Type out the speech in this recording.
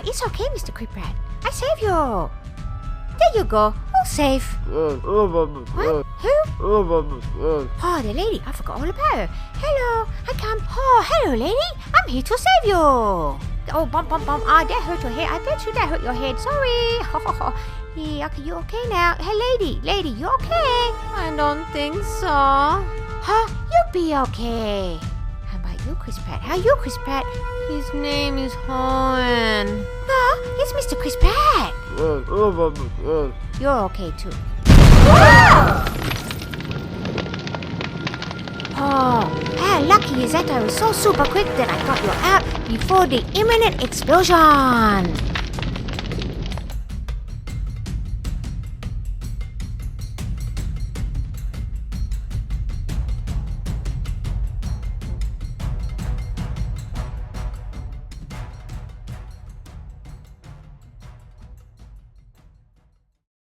it's okay, Mr. Crisprat. I save you. There you go. All safe. What? Who? Oh, the lady. I forgot all about her. Hello. I come. Oh, hello, lady. I'm here to save you. Oh, bump. Ah, that hurt your head. I bet you that hurt your head. Sorry. Yeah, okay, you okay now? Hey, lady, you okay? I don't think so. Huh? You'll be okay. How about you, Crisprat? How you, Crisprat? His name is Owen. No, it's Mr. Crisprat. You're okay too. Oh, how lucky is that I was so super quick that I got you out before the imminent explosion.